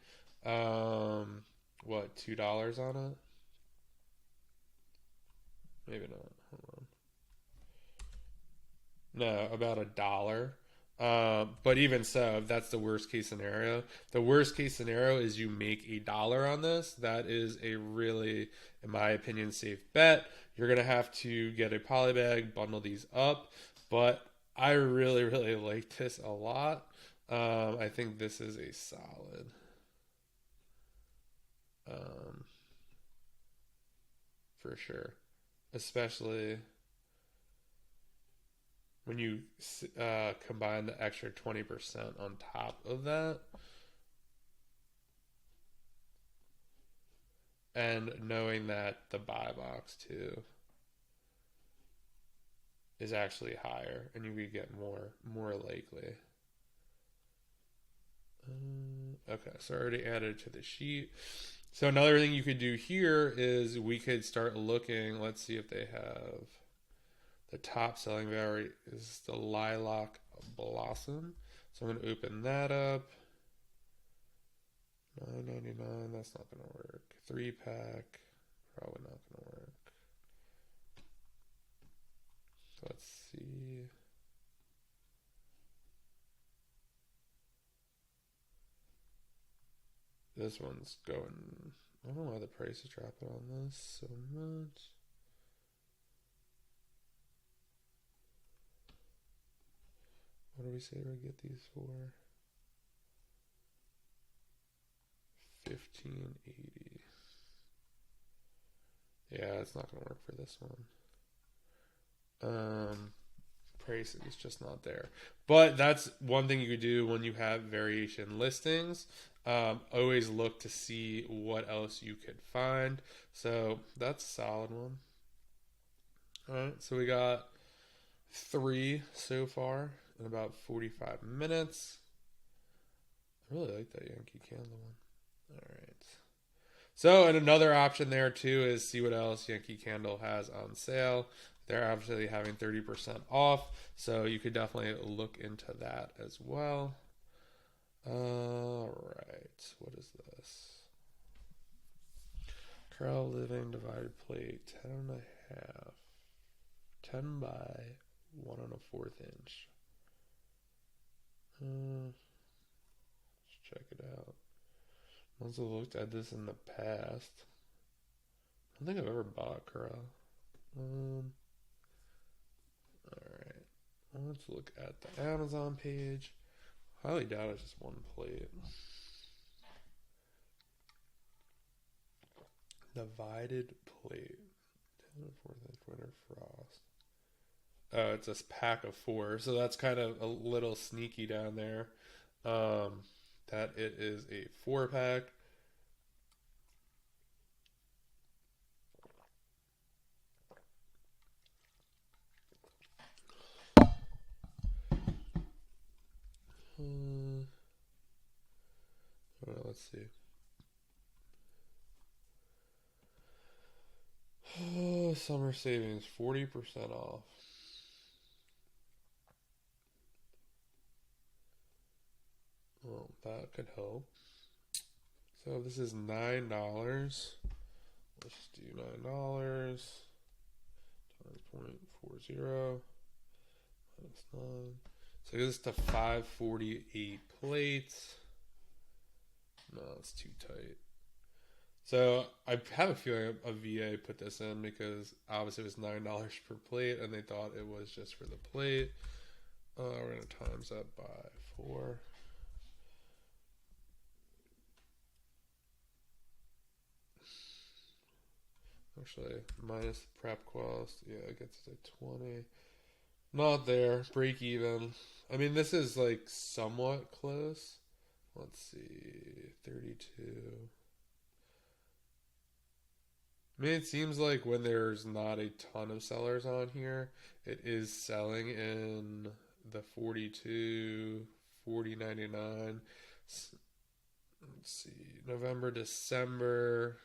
what, $2 on it? Maybe not. Hold on. No, about $1. But even so, if that's the worst case scenario, the worst case scenario is you make $1 on this. That is a really, in my opinion, safe bet. You're gonna have to get a poly bag, bundle these up, but I really, really like this a lot. I think this is a solid. For sure, especially when you combine the extra 20% on top of that, and knowing that the buy box too is actually higher, and you could get more likely. Okay, so I already added to the sheet. So another thing you could do here is we could start looking. Let's see if they have the top selling variety is the Lilac Blossom. So I'm going to open that up. $9.99. That's not going to work. 3-pack. Probably not going to work. Let's see. This one's going. I don't know why the price is dropping on this so much. What do we say we get these for? $15.80. Yeah, it's not gonna work for this one. Price is just not there. But that's one thing you could do when you have variation listings. Always look to see what else you could find. So that's a solid one. All right, so we got 3 so far in about 45 minutes. I really like that Yankee Candle one. All right. So, and another option there too is see what else Yankee Candle has on sale. They're actually having 30% off, so you could definitely look into that as well. All right, what is this? Corral Living divided plate, 10 and a half. 10 by 1 1/4 inch. Let's check it out. I also looked at this in the past. I don't think I've ever bought Corral. Alright. Let's look at the Amazon page. Highly doubt it's just one plate. Divided plate. 10 1/4 inch winter frost. Oh, it's a pack of 4. So that's kind of a little sneaky down there. That it is a 4-pack. Let's see. Oh, summer savings, 40% off. that could help. So this is $9. Let's do $9 times 0.40 minus 9. So this is to 548 plates. No, it's too tight. So I have a feeling a VA put this in because obviously it was $9 per plate and they thought it was just for the plate. We're going to times that by 4. Actually, minus the prep cost, yeah, it gets to 20. Not there, break even. I mean, this is like somewhat close. Let's see, 32. I mean, it seems like when there's not a ton of sellers on here, it is selling in the 42, 40.99. Let's see, November, December.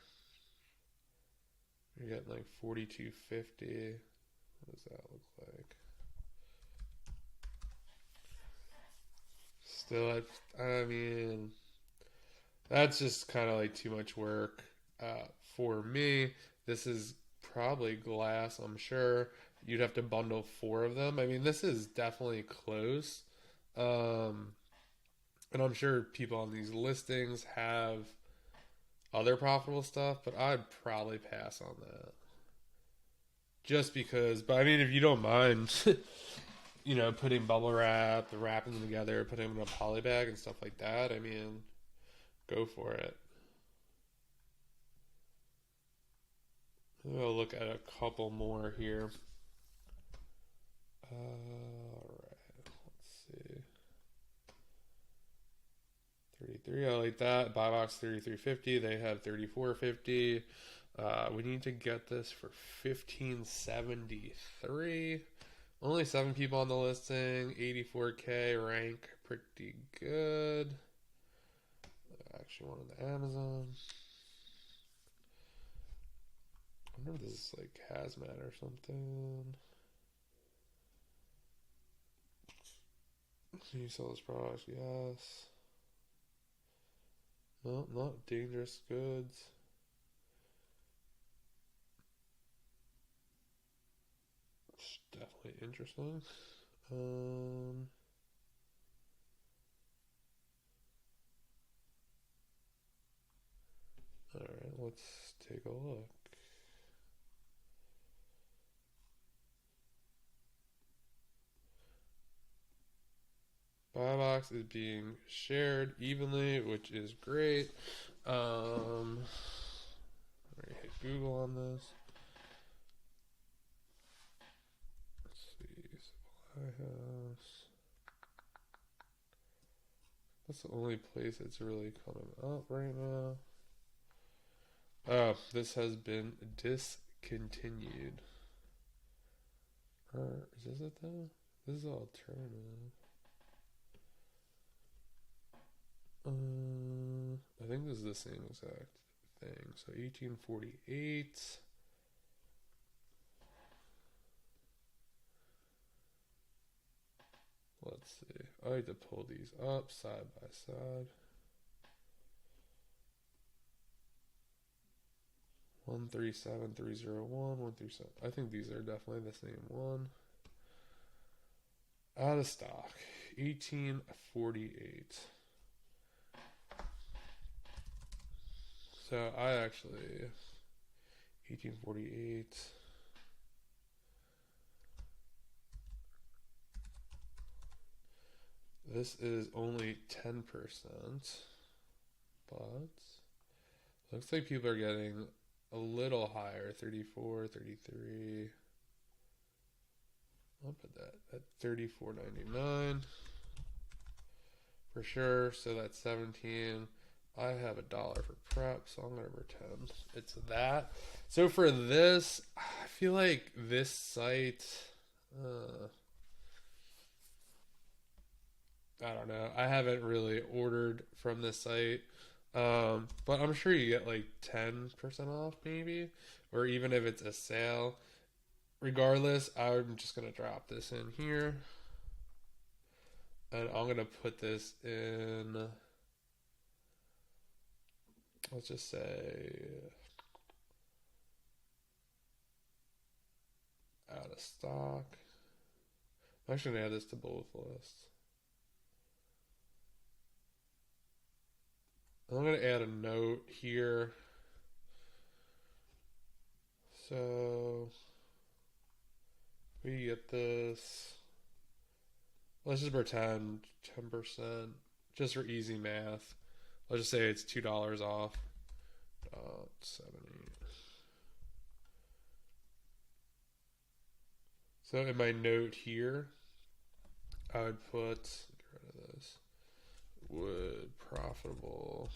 You're getting like 42.50. What does that look like? Still, I mean, that's just kind of like too much work for me. This is probably glass, I'm sure. You'd have to bundle 4 of them. I mean, this is definitely close. And I'm sure people on these listings have other profitable stuff, but I'd probably pass on that. Just because, but I mean, if you don't mind, you know, putting bubble wrap, wrapping them together, putting them in a poly bag and stuff like that, I mean, go for it. We'll look at a couple more here. Alright, let's see. 33, I like that. Buy box 33.50. They have 34.50. We need to get this for 15.73. Only 7 people on the listing. 84K rank, pretty good. I actually wanted the Amazon. I wonder if this is like hazmat or something. Can you sell this product? Yes. No, not dangerous goods. It's definitely interesting. Alright, let's take a look. Buy box is being shared evenly, which is great. I'm gonna hit Google on this. Let's see, supply house. That's the only place it's really coming up right now. Oh, this has been discontinued. Or is this it though? This is alternative. I think this is the same exact thing. So 1848. Let's see. I like to pull these up side by side. 137301, 137. I think these are definitely the same one. Out of stock. 1848. So I actually 1848. This is only 10%, but looks like people are getting a little higher, 34, 33. I'll put that at 34.99 for sure. So that's 17. I have $1 for prep, so I'm gonna pretend it's that. So for this, I feel like this site, I don't know. I haven't really ordered from this site, but I'm sure you get like 10% off maybe, or even if it's a sale. Regardless, I'm just gonna drop this in here, and I'm gonna put this in let's just say out of stock. I'm actually going to add this to both lists. I'm going to add a note here. So we get this. Let's just pretend 10%, just for easy math. Let's just say it's $2 off. 70. So in my note here, I would put, get rid of this, would profitable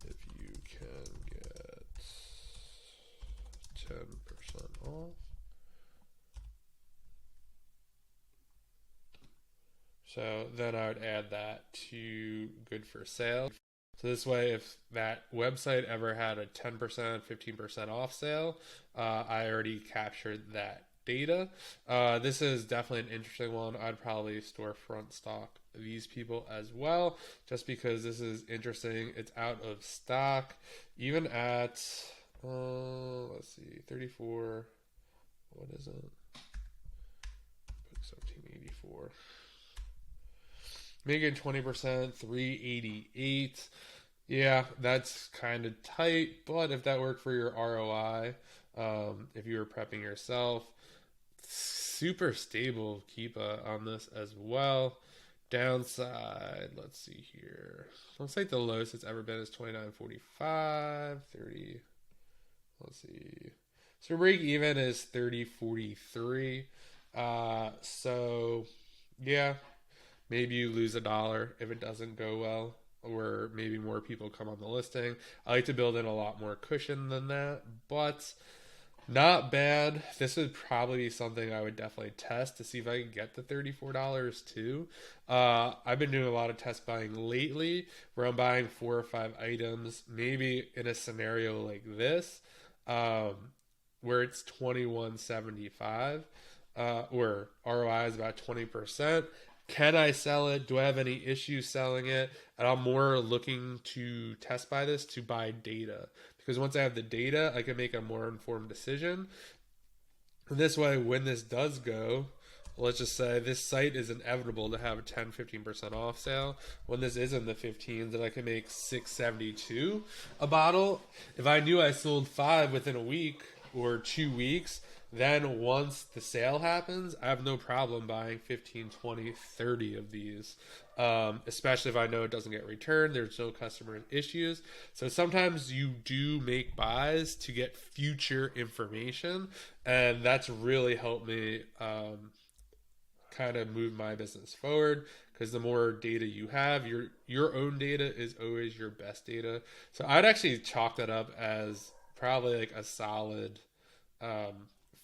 if you can get 10% off. So then I would add that to good for sale. So this way, if that website ever had a 10%, 15% off sale, I already captured that data. This is definitely an interesting one. I'd probably storefront stock these people as well, just because this is interesting. It's out of stock, even at, let's see, 34, what is it? 1784. Making 20%, 388. Yeah, that's kind of tight, but if that worked for your ROI, if you were prepping yourself, super stable Keepa on this as well. Downside, let's see here. Looks like the lowest it's ever been is 29.45, 30. Let's see. So break even is 30.43. So yeah. Maybe you lose $1 if it doesn't go well, or maybe more people come on the listing. I like to build in a lot more cushion than that, but not bad. This would probably be something I would definitely test to see if I can get the $34 too. I've been doing a lot of test buying lately where I'm buying 4 or 5 items, maybe in a scenario like this, where it's $21.75, where ROI is about 20%. Can I sell it? Do I have any issues selling it? And I'm more looking to test buy this to buy data, because once I have the data, I can make a more informed decision. And this way, when this does go, let's just say this site is inevitable to have a 10-15% off sale. When this is in the 15s, then I can make $6.72 a bottle. If I knew I sold 5 within a week or 2 weeks, then once the sale happens, I have no problem buying 15, 20, 30 of these, especially if I know it doesn't get returned, there's no customer issues. So sometimes you do make buys to get future information, and that's really helped me kind of move my business forward, because the more data you have, your own data is always your best data. So I'd actually chalk that up as probably like a solid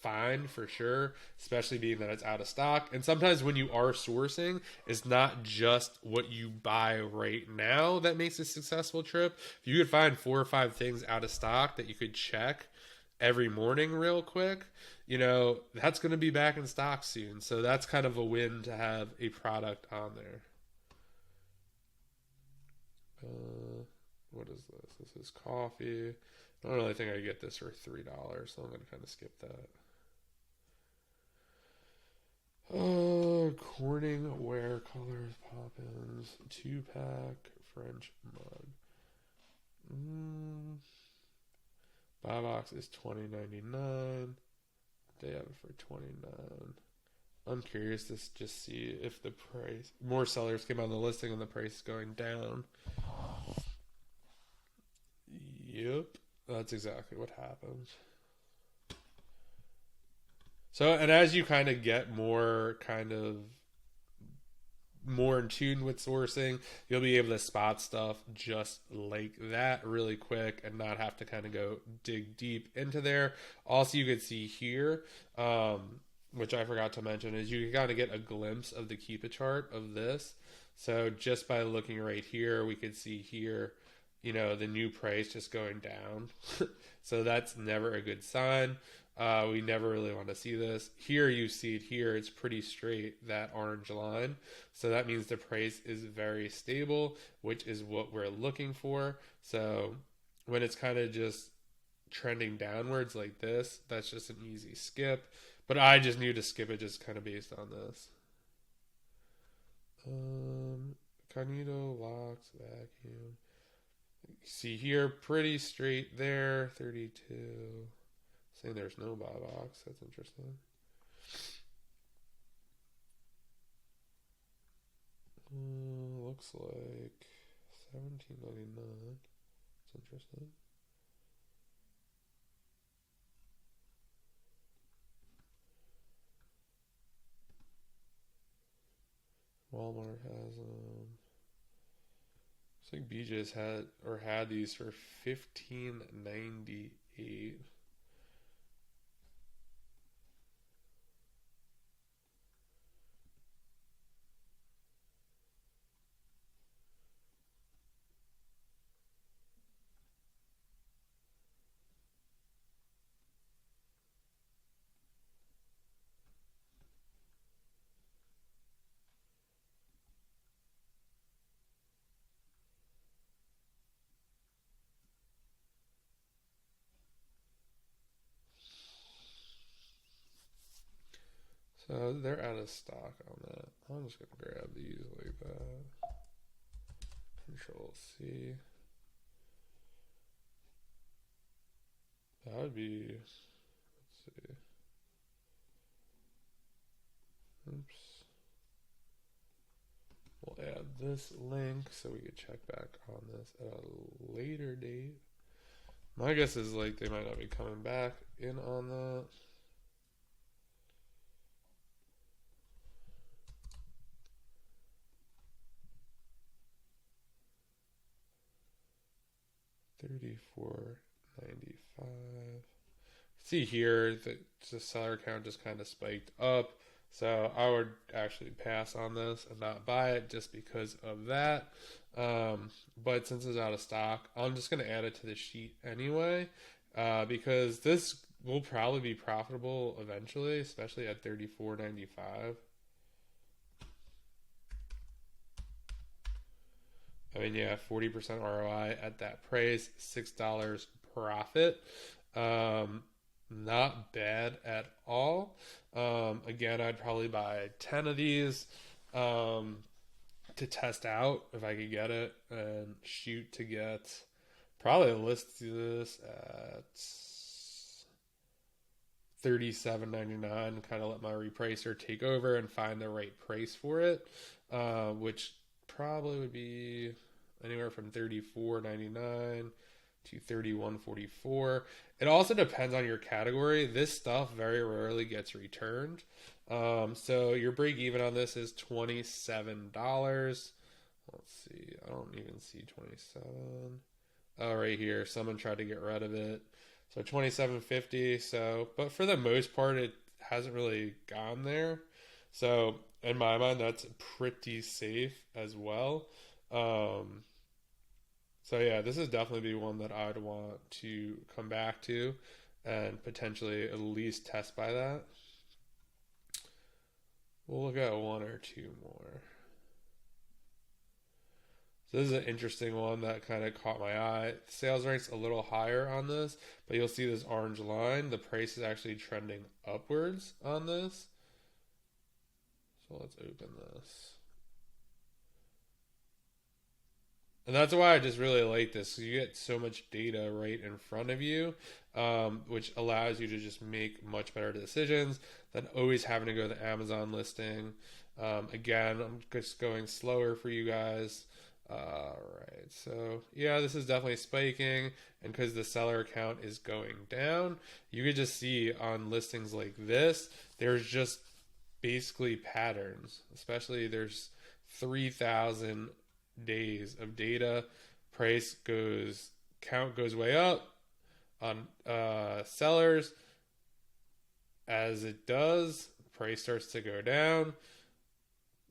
find for sure, especially being that it's out of stock. And sometimes when you are sourcing, it's not just what you buy right now that makes a successful trip. If you could find 4 or 5 things out of stock that you could check every morning real quick, that's going to be back in stock soon. So that's kind of a win to have a product on there. What is this? This is coffee. I don't really think I get this for $3, so I'm going to kind of skip that. Corning Wear Colors Poppins 2-pack French mug. Buy box is $20.99. They have it for $29. I'm curious to just see if the price, more sellers came on the listing and the price is going down. Yep, that's exactly what happened. So, and as you kind of get more in tune with sourcing, you'll be able to spot stuff just like that really quick and not have to kind of go dig deep into there. Also, you can see here, which I forgot to mention, is you can kind of get a glimpse of the Keepa chart of this. So just by looking right here, we could see here, the new price just going down. So that's never a good sign. We never really want to see this. Here you see it here. It's pretty straight, that orange line. So that means the price is very stable, which is what we're looking for. So when it's kind of just trending downwards like this, that's just an easy skip. But I just knew to skip it just kind of based on this. Cognito, locks, vacuum. See here, pretty straight there, 32. Saying there's no buy box, that's interesting. Looks like 17.99. That's interesting. Walmart has I think BJ's had these for $15.98. So they're out of stock on that. I'm just gonna grab these like that. Control C. That would be, let's see. Oops. We'll add this link so we could check back on this at a later date. My guess is like they might not be coming back in on that. $34.95. See here that the seller count just kind of spiked up, so I would actually pass on this and not buy it just because of that. But since it's out of stock, I'm just going to add it to the sheet anyway, because this will probably be profitable eventually, especially at $34.95. I mean, yeah, 40% ROI at that price, $6 profit. Not bad at all. Again, I'd probably buy 10 of these to test out if I could get it, and shoot to get probably list this at $37.99. Kind of let my repricer take over and find the right price for it, which probably would be anywhere from $34.99 to $31.44. It also depends on your category. This stuff very rarely gets returned. So your break even on this is $27. Let's see. I don't even see 27. Oh, right here. Someone tried to get rid of it. So $27.50. So, but for the most part, it hasn't really gone there. So in my mind, that's pretty safe as well. So yeah, this is definitely one that I'd want to come back to and potentially at least test by that. We'll look at one or two more. So this is an interesting one that kind of caught my eye. Sales rank's a little higher on this, but you'll see this orange line. The price is actually trending upwards on this. So let's open this. And that's why I just really like this, because you get so much data right in front of you, which allows you to just make much better decisions than always having to go to the Amazon listing. Again, I'm just going slower for you guys. All right, so yeah, this is definitely spiking, and because the seller account is going down, you could just see on listings like this, there's just basically patterns, especially there's 3,000 days of data. Count goes way up on sellers. As it does, price starts to go down,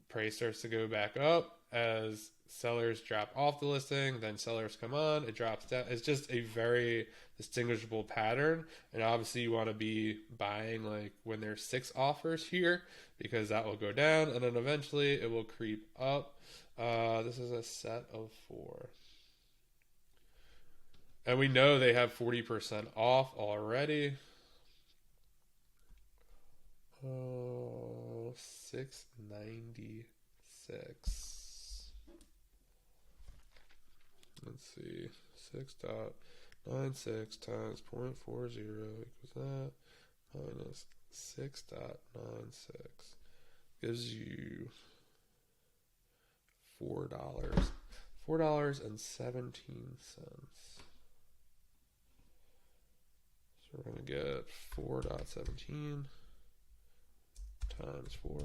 price starts to go back up as sellers drop off the listing, then sellers come on, it drops down. It's just a very distinguishable pattern. And obviously you want to be buying like when there's 6 offers here, because that will go down and then eventually it will creep up. This is a set of 4. And we know they have 40% off already. 696. Let's see. 6.96 times 0.40 equals that minus 6.96 gives you $4.17. So we're going to get 4.17 times 4.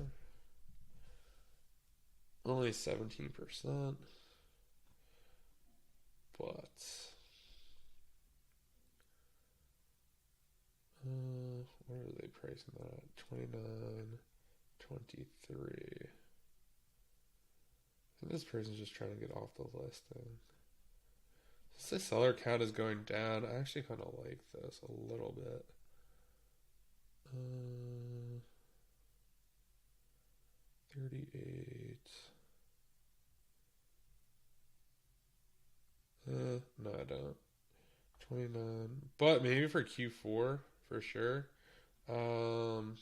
Only 17%. But what are they pricing that at? 29.23. I think this person's just trying to get off the listing. Since the seller count is going down, I actually kind of like this a little bit. 38. No, I don't. 29. But maybe for Q4, for sure. Let me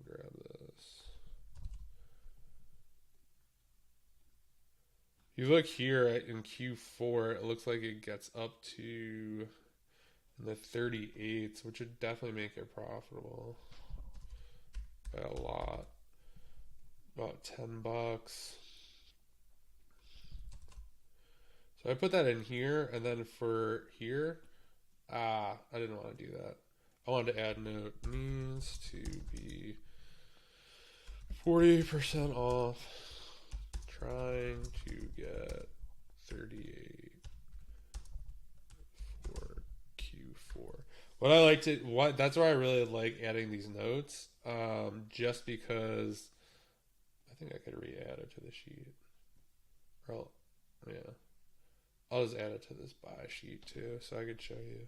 grab this. You look here in Q4, it looks like it gets up to the 38s, which would definitely make it profitable by a lot. About $10. So I put that in here, and then for here, I didn't want to do that. I wanted to add note needs to be 40% off, trying to get 38 for Q4. That's why I really like adding these notes, just because I think I could re-add it to the sheet. I'll just add it to this buy sheet too, so I could show you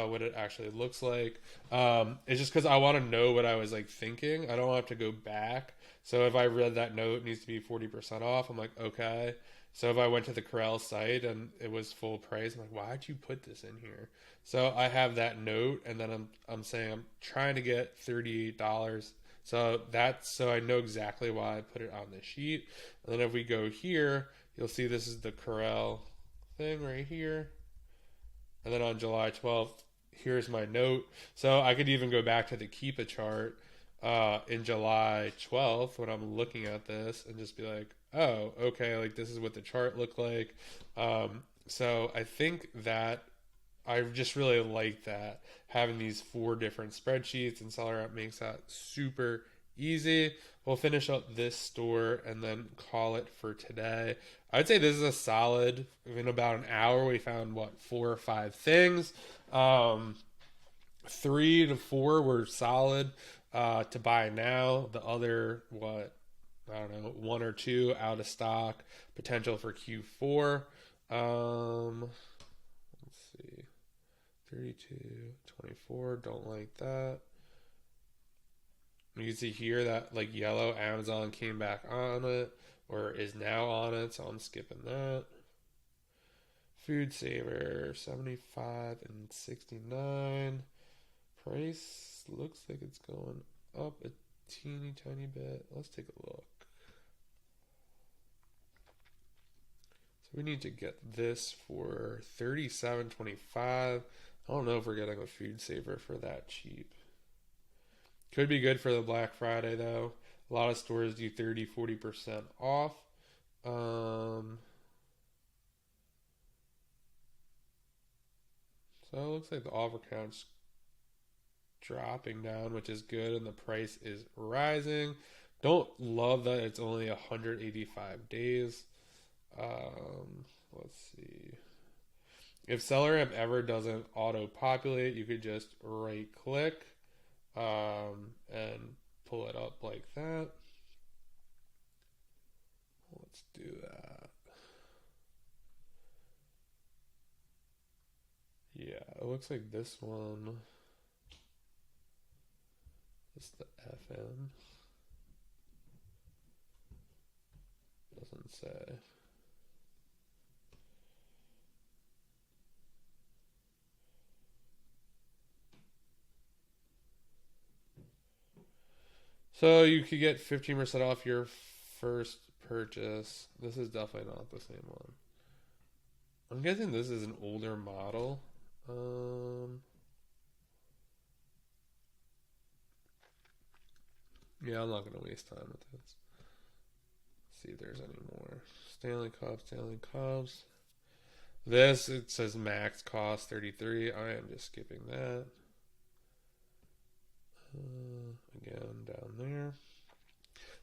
what it actually looks like. It's just because I want to know what I was like thinking. I don't have to go back. So if I read that note, it needs to be 40% off, I'm like, okay. So if I went to the Corel site and it was full price, I'm like, why'd you put this in here? So I have that note, and then I'm saying I'm trying to get $38. So I know exactly why I put it on the sheet. And then if we go here, you'll see this is the Corel thing right here. And then on July 12th, here's my note. So I could even go back to the Keepa chart in July 12th when I'm looking at this and just be like, oh, okay, like this is what the chart looked like. So I think that I just really like that, having these 4 different spreadsheets, and SellerApp makes that super easy. We'll finish up this store and then call it for today. I'd say this is a solid. In about an hour, we found 4 or 5 things. 3 to 4 were solid to buy now. The other, I don't know, 1 or 2 out of stock, potential for Q4. Let's see. 32, 24, don't like that. You can see here that like yellow Amazon came back on it, or is now on it, so I'm skipping that. Food Saver, 75 and 69. Price looks like it's going up a teeny tiny bit. Let's take a look. So we need to get this for $37.25. I don't know if we're getting a Food Saver for that cheap. Could be good for the Black Friday though. A lot of stores do 30-40% off. So it looks like the offer count's dropping down, which is good, and the price is rising. Don't love that it's only 185 days. Let's see. If SellerApp ever doesn't auto-populate, you could just right-click and pull it up like that. Let's do that. looks like this one is the FM. Doesn't say. So you could get 15% off your first purchase. This is definitely not the same one. I'm guessing this is an older model. Yeah, I'm not going to waste time with this. See if there's any more. Stanley Cups. This, it says max cost 33. I am just skipping that. Again, down there.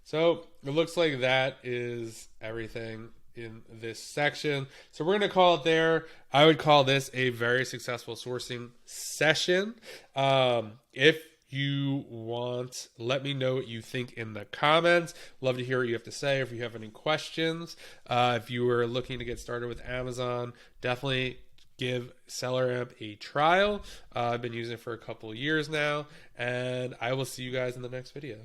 So it looks like that is everything in this section. So we're going to call it there. I would call this a very successful sourcing session. If you want, let me know what you think in the comments. Love to hear what you have to say. If you have any questions, if you were looking to get started with Amazon, definitely give SellerAmp a trial. I've been using it for a couple of years now, and I will see you guys in the next video.